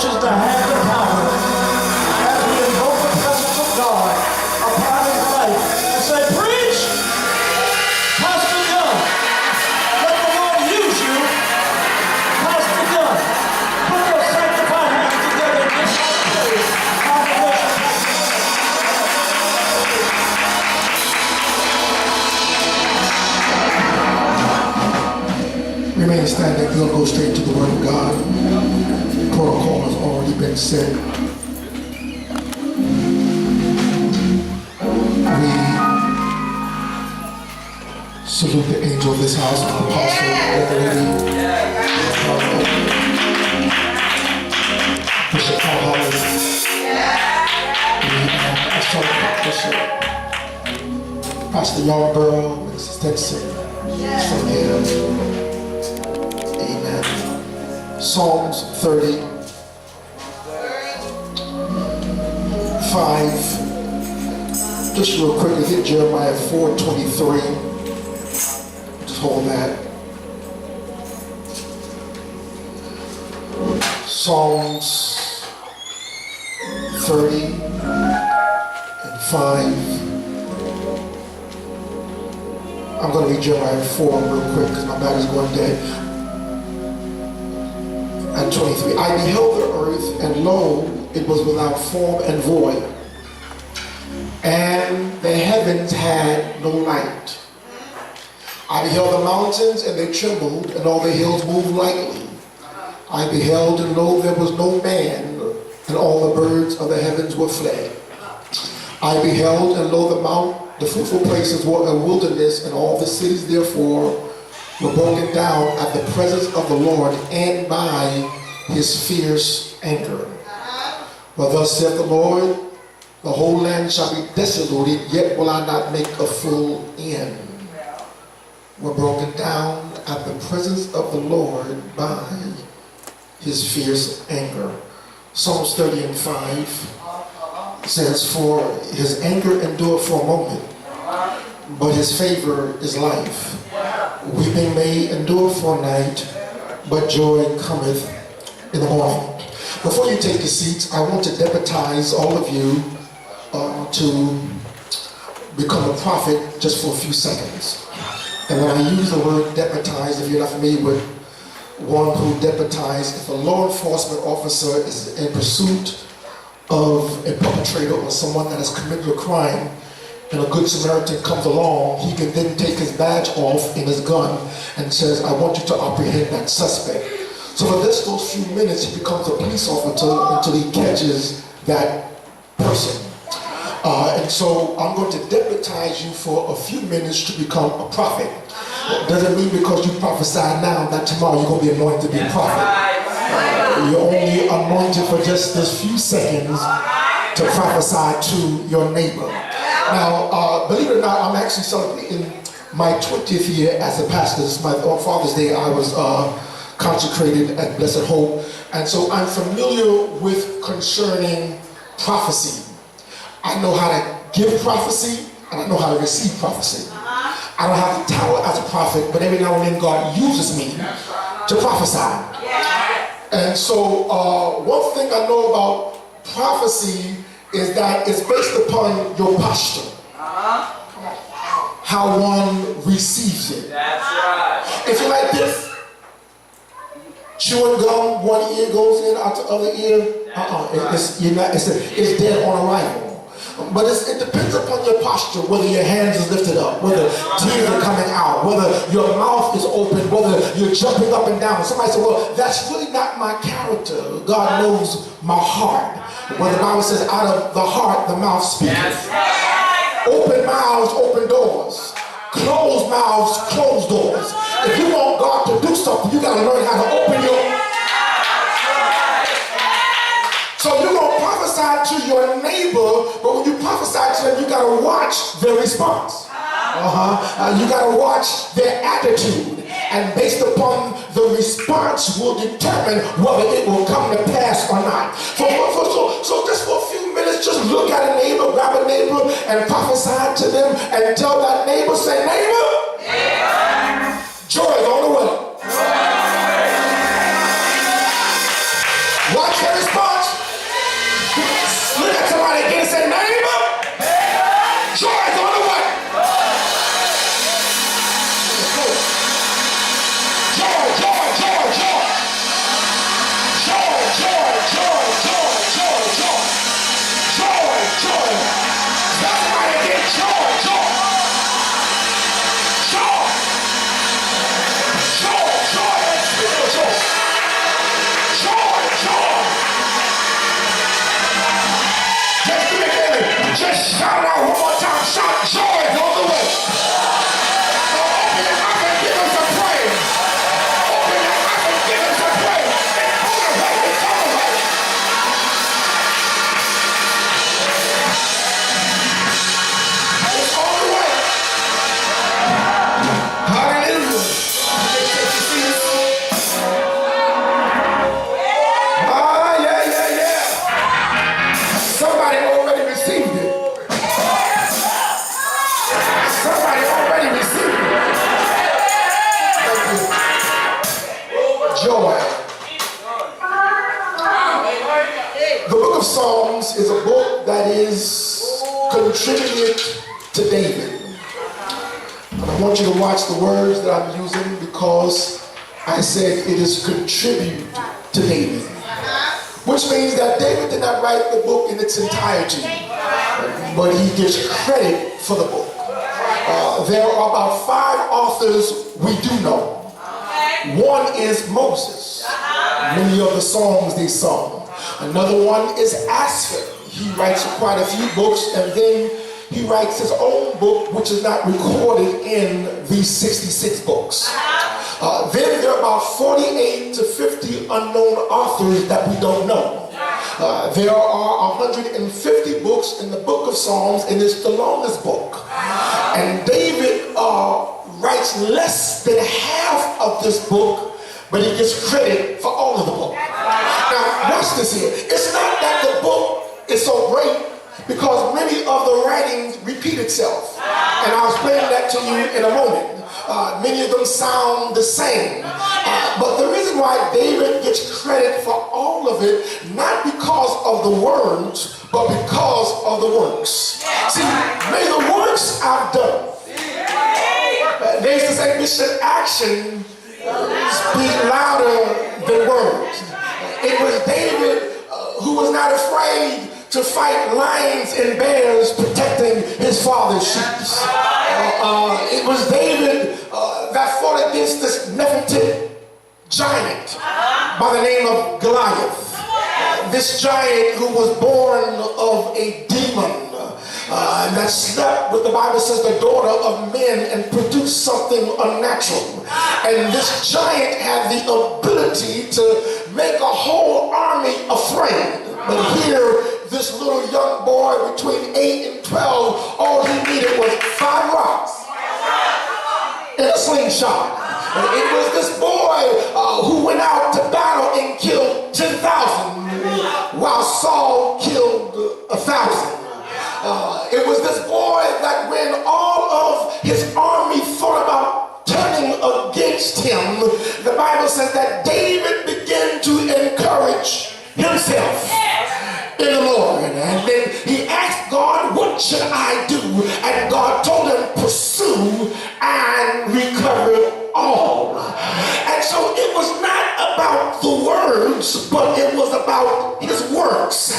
stretches the hand of power as we invoke the presence of God upon his life and say, preach, Pastor Dunn. Let the Lord use you, Pastor Dunn. Put your sanctified hands together and give God praise. Remain standing. We'll go straight to the Word of God. Protocol has already been set. We salute the angel of this house, the apostle, lady, Bishop Harrell. Bishop Pastor Yarborough, Mrs. Stetson. Amen. Psalms 35. Just real quickly, hit Jeremiah 4:23. Just hold that. Psalms 35. I'm going to read Jeremiah 4 real quick because my battery's going dead. And 23. I beheld the earth, and lo, it was without form and void, and the heavens had no light. I beheld the mountains, and they trembled, and all the hills moved lightly. I beheld, and lo, there was no man, and all the birds of the heavens were fled. I beheld, and lo, the fruitful places were a wilderness, and all the cities therefore were broken down at the presence of the Lord and by his fierce anger. But thus saith the Lord, the whole land shall be desolated, yet will I not make a full end. Were broken down at the presence of the Lord by his fierce anger. Psalms 30:5 says, for his anger endureth for a moment, but his favor is life. Weeping may endure for a night, but joy cometh in the morning. Before you take your seats, I want to deputize all of you to become a prophet just for a few seconds. And when I use the word deputize, if you're not familiar with one who deputized, if a law enforcement officer is in pursuit of a perpetrator or someone that has committed a crime, and a good Samaritan comes along, he can then take his badge off and his gun and says, I want you to apprehend that suspect. So for those few minutes, he becomes a police officer until he catches that person. And so I'm going to deputize you for a few minutes to become a prophet. Doesn't mean because you prophesy now that tomorrow you're going to be anointed to be a prophet. You're only anointed for just this few seconds to prophesy to your neighbor. Now, believe it or not, I'm actually celebrating my 20th year as a pastor. This is my Father's Day. I was consecrated at Blessed Hope. And so I'm familiar with concerning prophecy. I know how to give prophecy, and I know how to receive prophecy. I don't have the title as a prophet, but every now and then God uses me to prophesy. And so one thing I know about prophecy is that it's based upon your posture. How one receives it. That's right. If you're like this, chewing gum, one ear goes in, out the other ear, it's dead on arrival. But it depends upon your posture, whether your hands is lifted up, whether tears are coming out, whether your mouth is open, whether you're jumping up and down. Somebody said, well, that's really not my character. God knows my heart. Well, the Bible says, out of the heart, the mouth speaks. Open mouths, open doors. Closed mouths, closed doors. If you want God to do something, you got to learn how to open your mouth. So you're going to prophesy to your neighbor, but when you prophesy to them, you got to watch their response. You got to watch their attitude. And based upon the response will determine whether it will come to pass or not. So just for a few minutes, just look at a neighbor, grab a neighbor, and prophesy to them, and tell that neighbor, say, neighbor, joy is on the way. Watch your response. Look at somebody again and say, neighbor, joy is on the way. Joy, joy, joy, joy. Joy, joy, joy, joy, joy, joy. Joy, joy. Tell somebody again, joy, joy. Joy. Joy, joy, and spiritual. Joy, joy. Just do it again. Just shout out one more time. Shout, joy is on the way. So open your mouth and give him some praise. Open your mouth and give him some praise. It's on the way. It's on the way. It's on the way. Hallelujah. Ah, yeah, yeah, yeah. Somebody already received it. Somebody already received it. Thank you. Joy. The book of Psalms is a book that is contributed to David. And I want you to watch the words that I'm using because I said it is contribute to David. Which means that David did not write the book in its entirety, but he gives credit for the book. There are about 5 authors we do know. One is Moses. Many of the songs they sung. Another one is Asaph. He writes quite a few books, and then he writes his own book, which is not recorded in these 66 books. Then there are about 48 to 50 unknown authors that we don't know. There are 150 books in the book of Psalms, and it's the longest book. And David writes less than half of this book, but he gets credit for all of the book. Now, watch this here. It's not that the book is so great, because many of the writings repeat itself. And I'll explain that to you in a moment. Many of them sound the same. But the reason why David gets credit for all of it, not because of the words, but because of the works. See, may the works I've done. They used to say, mission action speak louder than words. It was David who was not afraid to fight lions and bears protecting his father's sheep. It was David that fought against this Nephilim giant by the name of Goliath. This giant who was born of a demon that slept with, the Bible says, the daughter of men and produced something unnatural. And this giant had the ability to make a whole army afraid. But here, this little young boy between 8 and 12, all he needed was 5 rocks and a slingshot. And it was this boy who went out to battle and killed 10,000 while Saul killed 1,000. It was this boy that when all of his army thought about turning against him, the Bible says that David began to encourage himself in the Lord. And then he asked God, what should I do? And God told him, pursue and recover all. And so it was not about the words, but it was about his works.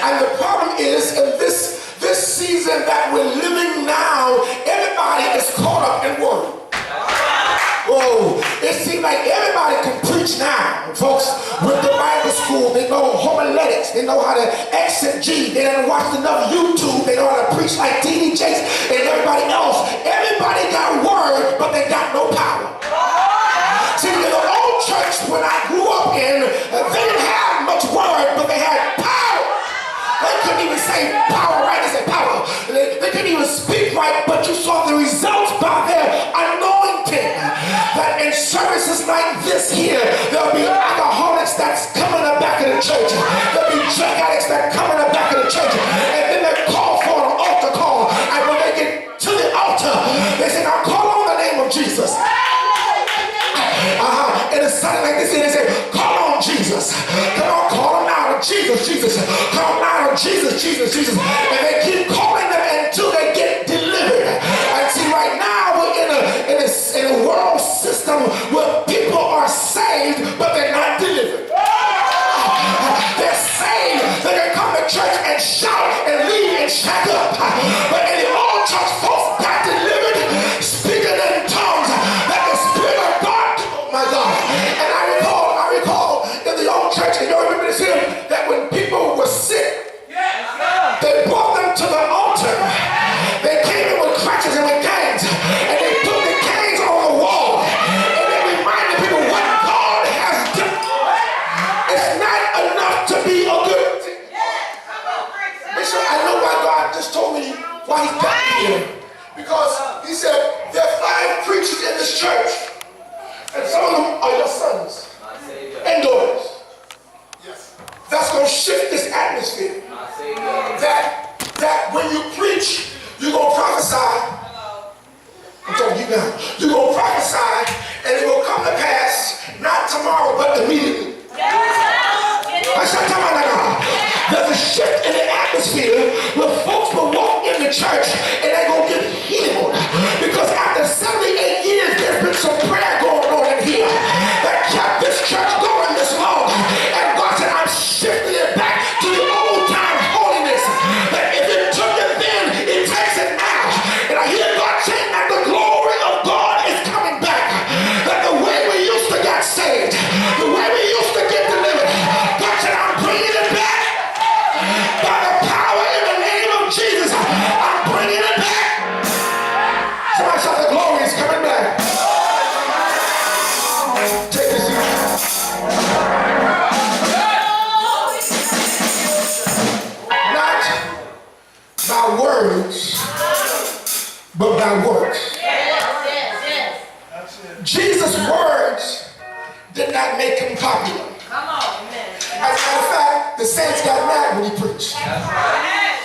And the problem is, in this season that we're living now, everybody is caught up in word. Whoa, it seems like everybody can preach now. Folks, with the Bible school, they know homiletics, they know how to exegete, they done watched enough YouTube, they know how to preach like T.D. Jakes and everybody else. Everybody got word, but they got no power. See, in the old church, when I grew up in, they didn't have much word, but they had power. They couldn't even say power right, they said power. They couldn't even speak right, but you saw the results by their anointing. That in services like this here, there'll be alcoholics that's coming up back in the church. There'll be drug addicts that coming up back in the church. And then they call for an altar call. And when they get to the altar, they say, now call on the name of Jesus. And it sounded like this, and they say, call on Jesus. Come on, call him Jesus, Jesus, call out on Jesus, Jesus, Jesus. And they keep calling them until they get delivered. And see, right now we're in a world system where people are saved, but they're not delivered. They're saved, they can come to church and shout and leave and shack up. But in the old church, folks got delivered, speaking in tongues, that the Spirit of God, oh my God. And I recall in the old church, and you remember this here, that when people were sick, they brought them to the altar. They came in with crutches and with canes, and they put the canes on the wall, and they reminded people what God has done. It's not enough to be a good thing. Bishop, I know why God just told me why he got me here. Because he said, there are 5 preachers in this church, and some of them are your sons and daughters. That's going to shift this atmosphere. That when you preach, you're going to prophesy. I'm talking to you now. You're going to prophesy, and it will come to pass, not tomorrow, but immediately. There's a shift in the atmosphere where folks will walk in the church and they're going to get healed. Because after 78 years, there's been some prayer going on in here that kept this church going this long. And God said, I'm shifting it back to the old time holiness. That if it took it then, it takes it now. And I hear God saying that the glory of God is coming back. That the way we used to get saved, the way we used to get delivered, God said, I'm bringing it back. By the power in the name of Jesus, I'm bringing it back. Somebody shout, the glory is coming back. Take this seat. Not by words, but by works. Jesus' words did not make him popular. As a matter of fact, the saints got mad when he preached.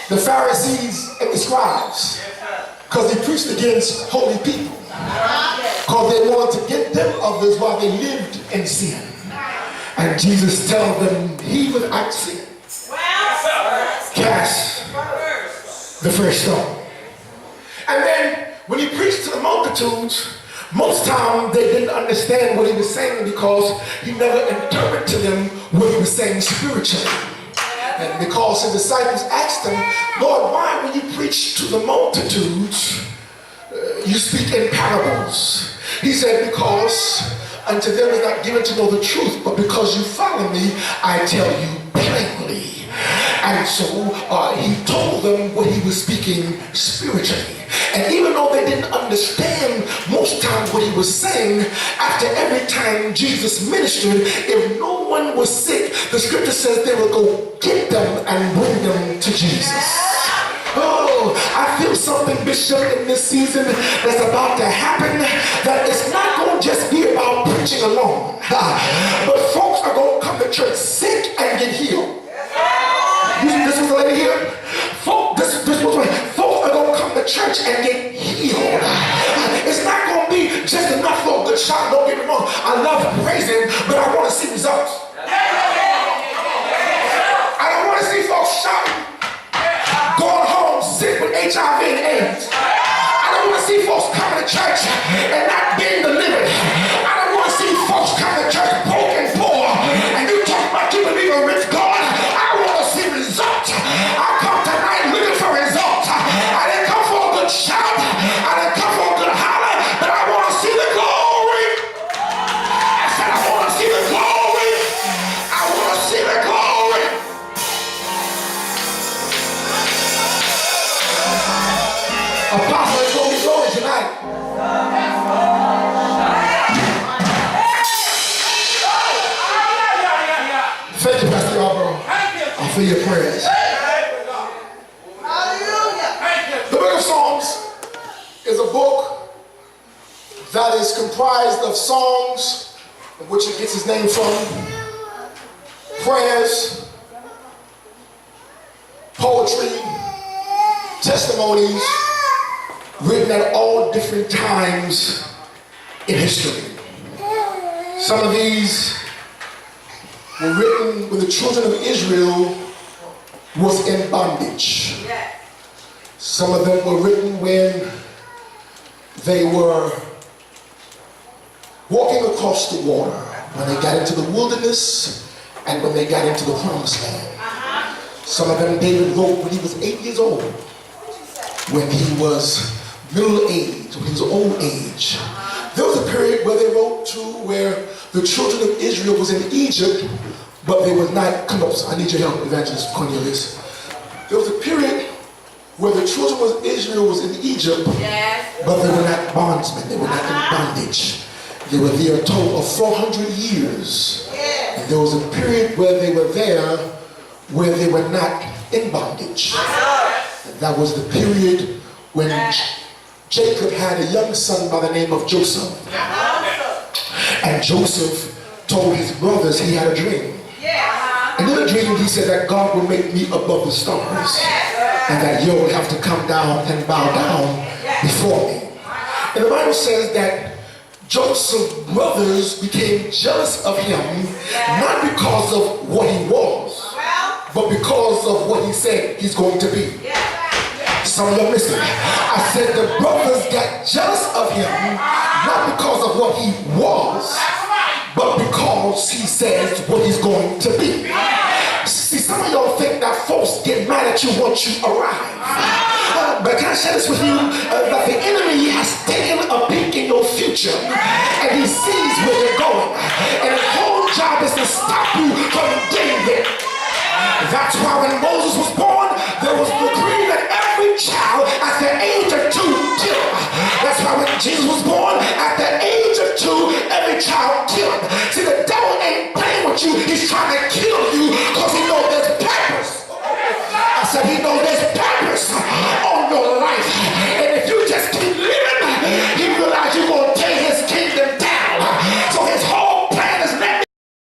The Pharisees and the scribes. Because he preached against holy people. Because they wanted to get them others while they lived in sin. And Jesus tells them, he without sin cast the first stone. And then when he preached to the multitudes, most time they didn't understand what he was saying because he never interpreted to them what he was saying spiritually. And because his disciples asked him, Lord, why when you preach to the multitudes, you speak in parables? He said, because unto them is not given to know the truth, but because you follow me, I tell you plainly. And so he told them what he was speaking spiritually. And even though they didn't understand most times what he was saying, after every time Jesus ministered, if no one was sick, the scripture says they would go get them and bring them to Jesus. Oh, I feel something, Bishop, in this season that's about to happen, that it's not going to just be about preaching alone, but folks are going to come to church sick and get healed. This was the lady here. Folks are going to come to church and get healed. It's not going to be just enough for a good shot. Don't get me wrong. I love praising, but I want to see results. I don't want to see folks shouting, going home sick with HIV and AIDS. I don't want to see folks coming to church and not being delivered. I don't want to see folks coming to church broke and poor. And you talk about you believe in rich God. I want to see results. I come tonight looking for results. I didn't come for a good shout. I didn't come for a good holler, but I want to see the glory. I said I want to see the glory. I want to see the glory. Apostle, it's going to be glory tonight. Thank you, Pastor Albro, for your prayers. The book of Psalms is a book that is comprised of songs, of which it gets its name from, prayers, poetry, testimonies, written at all different times in history. Some of these were written when the children of Israel was in bondage. Some of them were written when they were walking across the water, when they got into the wilderness and when they got into the promised land. Some of them David wrote when he was 8 years old, when he was middle age, when he was old age. There was a period where they wrote to where the children of Israel was in Egypt, but they were not, come up, I need your help, Evangelist Cornelius. There was a period where the children of Israel was in Egypt, but they were not bondsmen, they were not in bondage. They were there a total of 400 years. And there was a period where they were there where they were not in bondage. And that was the period when Jacob had a young son by the name of Joseph. And Joseph told his brothers he had a dream. And in the dream he said that God will make me above the stars, and that you will have to come down and bow down before me. And the Bible says that Joseph's brothers became jealous of him, not because of what he was, but because of what he said he's going to be. Some of you listen. I said the brothers got jealous of him, not because of what he was, but because he says what he's going to be. See, some of y'all think that folks get mad at you once you arrive. But can I share this with you? That the enemy has taken a peek in your future, and he sees where you're going. And his whole job is to stop you from getting there. That's why when Moses was born, there was a decree that every child at the age of 2 killed. That's why when Jesus was born, at the age of 2, every child killed. See, the devil ain't playing with you. He's trying to kill you because he knows there's purpose. I said he knows